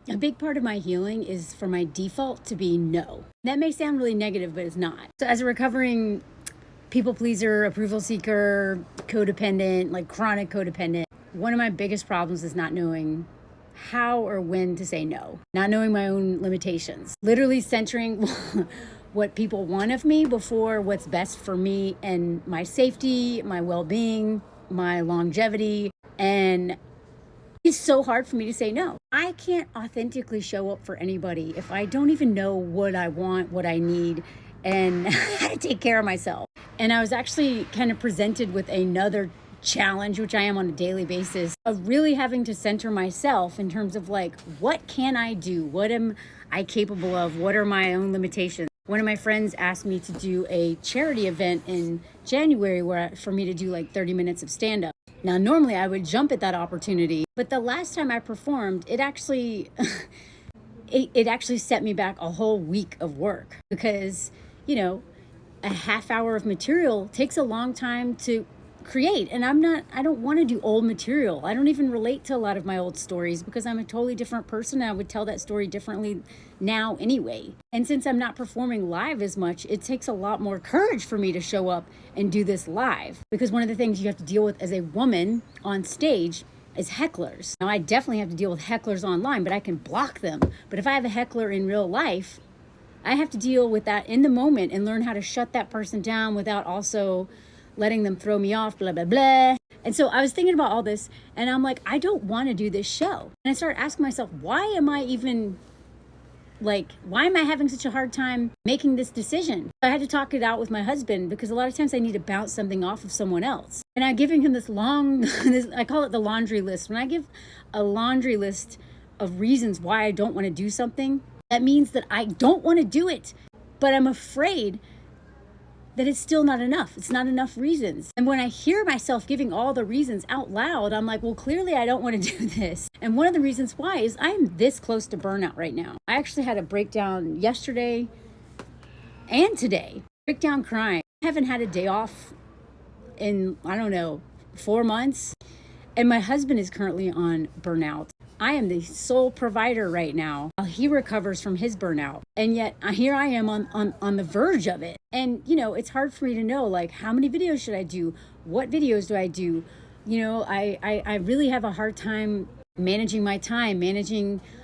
A big part of my healing is for my default to be no. That may sound really negative, but it's not. So as a recovering people pleaser, approval seeker, codependent, like chronic codependent, one of my biggest problems is not knowing how or when to say no, not knowing my own limitations, literally centering what people want of me before what's best for me and my safety, my well-being, my longevity. And it's so hard for me to say no. I can't authentically show up for anybody if I don't even know what I want, what I need, and how to take care of myself. And I was actually kind of presented with another challenge, which I am on a daily basis, of really having to center myself in terms of like, what can I do? What am I capable of? What are my own limitations? One of my friends asked me to do a charity event in January for me to do like 30 minutes of stand-up. Now, normally I would jump at that opportunity, but the last time I performed, it actually set me back a whole week of work because, a half hour of material takes a long time to create. And I don't want to do old material. I don't even relate to a lot of my old stories because I'm a totally different person. I would tell that story differently now anyway. And since I'm not performing live as much, it takes a lot more courage for me to show up and do this live. Because one of the things you have to deal with as a woman on stage is hecklers. Now, I definitely have to deal with hecklers online, but I can block them. But if I have a heckler in real life, I have to deal with that in the moment and learn how to shut that person down without also letting them throw me off, blah, blah, blah. And so I was thinking about all this and I'm like, I don't want to do this show. And I started asking myself, why am I having such a hard time making this decision? I had to talk it out with my husband because a lot of times I need to bounce something off of someone else. And I'm giving him this long, I call it the laundry list. When I give a laundry list of reasons why I don't want to do something, that means that I don't want to do it, but I'm afraid that it's still not enough. It's not enough reasons. And when I hear myself giving all the reasons out loud, I'm like, well, clearly I don't want to do this. And one of the reasons why is I'm this close to burnout right now. I actually had a breakdown yesterday and today. Breakdown crying. I haven't had a day off in, 4 months. And my husband is currently on burnout. I am the sole provider right now while he recovers from his burnout. And yet here I am on the verge of it. And, it's hard for me to know, like, how many videos should I do? What videos do I do? I really have a hard time managing my time,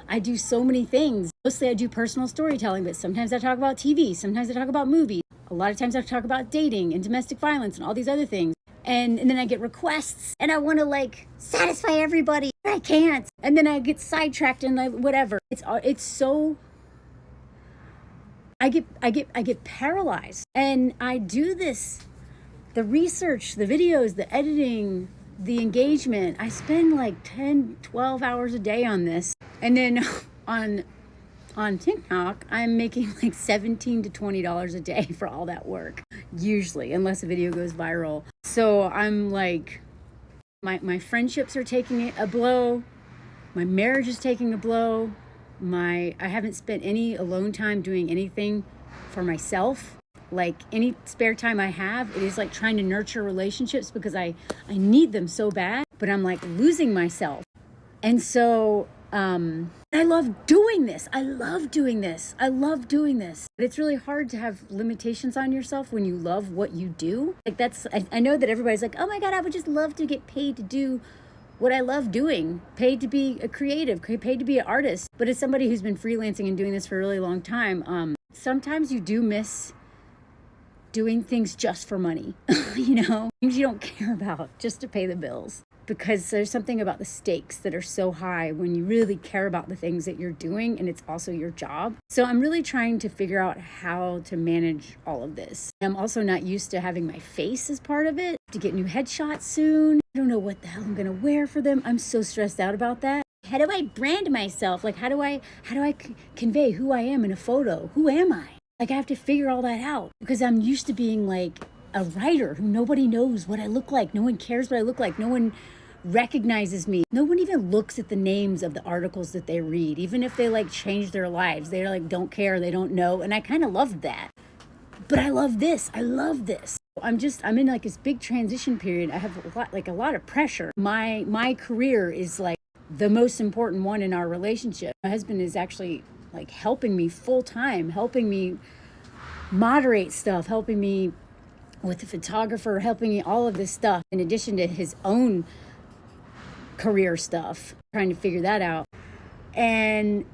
I do so many things. Mostly I do personal storytelling, but sometimes I talk about TV. Sometimes I talk about movies. A lot of times I talk about dating and domestic violence and all these other things. And then I get requests and I want to satisfy everybody. I can't. And then I get sidetracked and whatever. It's so, I get paralyzed. And I do this, the research, the videos, the editing, the engagement. I spend 10, 12 hours a day on this. And then on TikTok, I'm making $17 to $20 a day for all that work, usually, unless a video goes viral. So I'm my friendships are taking a blow. My marriage is taking a blow. I haven't spent any alone time doing anything for myself. Any spare time I have, it is trying to nurture relationships because I need them so bad, but I'm losing myself. And so, I love doing this. I love doing this. But it's really hard to have limitations on yourself when you love what you do. I know that everybody's oh my God, I would just love to get paid to do what I love doing, paid to be a creative, paid to be an artist. But as somebody who's been freelancing and doing this for a really long time, sometimes you do miss doing things just for money, things you don't care about just to pay the bills. Because there's something about the stakes that are so high when you really care about the things that you're doing and it's also your job. So I'm really trying to figure out how to manage all of this. I'm also not used to having my face as part of it. To get new headshots soon. I don't know what the hell I'm gonna wear for them. I'm so stressed out about that. How do I brand myself? How do I convey who I am in a photo? Who am I? I have to figure all that out because I'm used to being a writer who nobody knows what I look like. No one cares what I look like. No one recognizes me. No one even looks at the names of the articles that they read, even if they change their lives. They don't care. They don't know. And I kind of love that. But I love this. I'm in this big transition period. I have a lot of pressure. My career is the most important one in our relationship. My husband is actually like helping me full time, helping me moderate stuff, helping me with the photographer, helping me all of this stuff, in addition to his own career stuff, trying to figure that out. And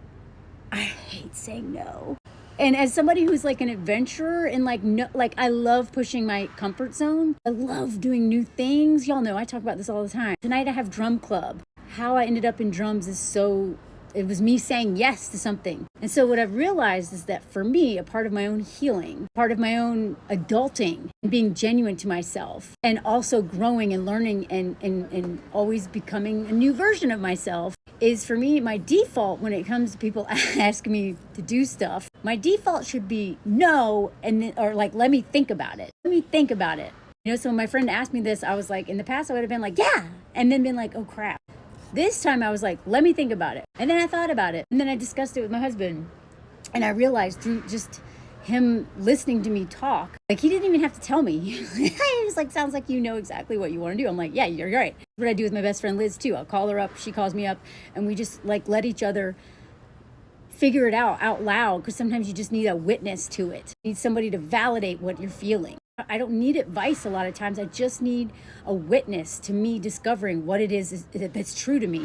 I hate saying no. And as somebody who's like an adventurer and like, no, like I love pushing my comfort zone. I love doing new things. Y'all know I talk about this all the time. Tonight I have drum club. How I ended up in drums is it was me saying yes to something. And so what I've realized is that for me, a part of my own healing, part of my own adulting and being genuine to myself, and also growing and learning and always becoming a new version of myself, is for me, my default when it comes to people asking me to do stuff, my default should be no, or like, let me think about it. Let me think about it. So when my friend asked me this, I was like, in the past, I would have been like, yeah, and then been like, oh crap. This time I was like, let me think about it. And then I thought about it. And then I discussed it with my husband. And I realized through just him listening to me talk, like he didn't even have to tell me. He was like, sounds like you know exactly what you want to do. I'm like, yeah, you're right. What I do with my best friend Liz too. I'll call her up, she calls me up, and we just like let each other figure it out loud, because sometimes you just need a witness to it. You need somebody to validate what you're feeling. I don't need advice a lot of times. I just need a witness to me discovering what it is that's true to me.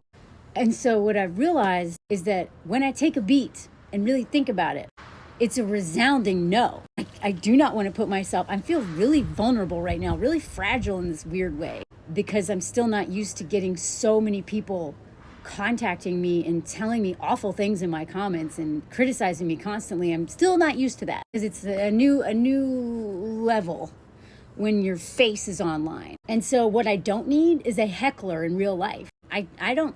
And so what I've realized is that when I take a beat and really think about it, it's a resounding no. I do not want to put myself, I feel really vulnerable right now, really fragile in this weird way, because I'm still not used to getting so many people contacting me and telling me awful things in my comments and criticizing me constantly. I'm still not used to that, because it's a new level when your face is online. And so what I don't need is a heckler in real life. I don't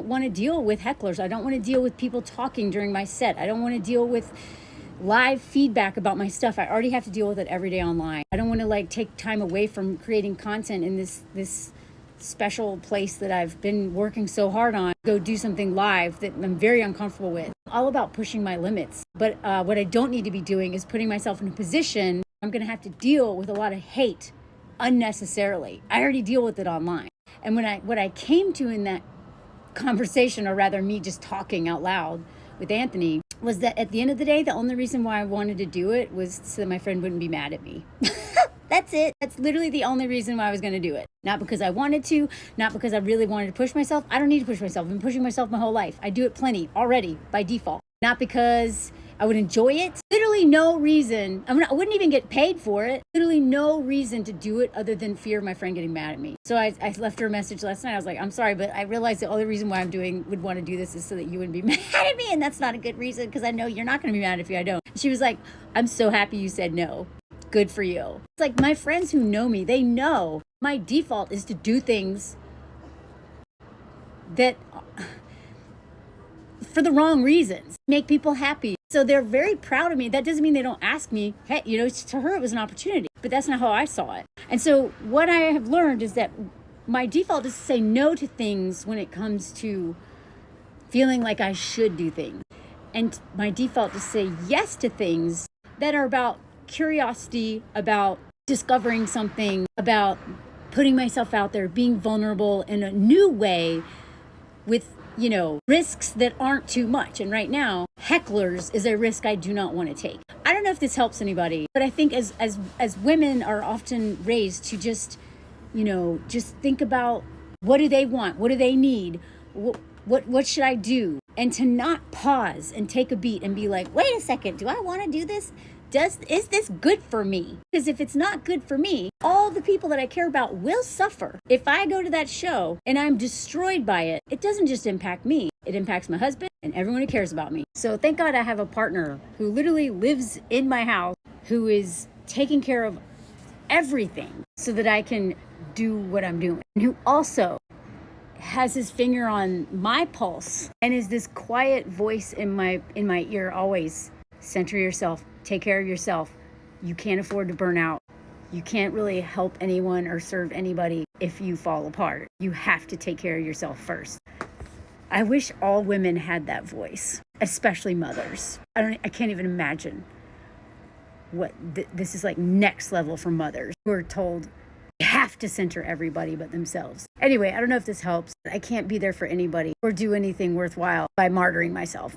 want to deal with hecklers. I don't want to deal with people talking during my set. I don't want to deal with live feedback about my stuff. I already have to deal with it every day online. I don't want to like take time away from creating content in this special place that I've been working so hard on, go do something live that I'm very uncomfortable with. All about pushing my limits. But what I don't need to be doing is putting myself in a position I'm going to have to deal with a lot of hate unnecessarily. I already deal with it online. And what I came to in that conversation, or rather me just talking out loud with Anthony, was that at the end of the day, the only reason why I wanted to do it was so that my friend wouldn't be mad at me. That's it. That's literally the only reason why I was going to do it. Not because I wanted to, not because I really wanted to push myself. I don't need to push myself. I've been pushing myself my whole life. I do it plenty already by default. Not because I would enjoy it. Literally no reason. I wouldn't even get paid for it. Literally no reason to do it other than fear of my friend getting mad at me. So I left her a message last night. I was like, I'm sorry, but I realized the only reason why would want to do this is so that you wouldn't be mad at me. And that's not a good reason, because I know you're not going to be mad if I don't. She was like, I'm so happy you said no. Good for you. It's like my friends who know me, they know my default is to do things that for the wrong reasons, make people happy. So they're very proud of me. That doesn't mean they don't ask me, hey, to her it was an opportunity, but that's not how I saw it. And so what I have learned is that my default is to say no to things when it comes to feeling like I should do things. And my default is to say yes to things that are about curiosity, about discovering something, about putting myself out there, being vulnerable in a new way with, risks that aren't too much. And right now, hecklers is a risk I do not want to take. I don't know if this helps anybody, but I think as women are often raised to just think about, what do they want? What do they need? What should I do? And to not pause and take a beat and be like, wait a second, do I want to do this? Is this good for me? Because if it's not good for me, all the people that I care about will suffer. If I go to that show and I'm destroyed by it, it doesn't just impact me. It impacts my husband and everyone who cares about me. So thank God I have a partner who literally lives in my house, who is taking care of everything so that I can do what I'm doing. And who also has his finger on my pulse and is this quiet voice in my ear always. Center yourself. Take care of yourself. You can't afford to burn out. You can't really help anyone or serve anybody if you fall apart. You have to take care of yourself first. I wish all women had that voice, especially mothers. I can't even imagine what this is like next level for mothers who are told, have to center everybody but themselves. Anyway, I don't know if this helps. I can't be there for anybody or do anything worthwhile by martyring myself.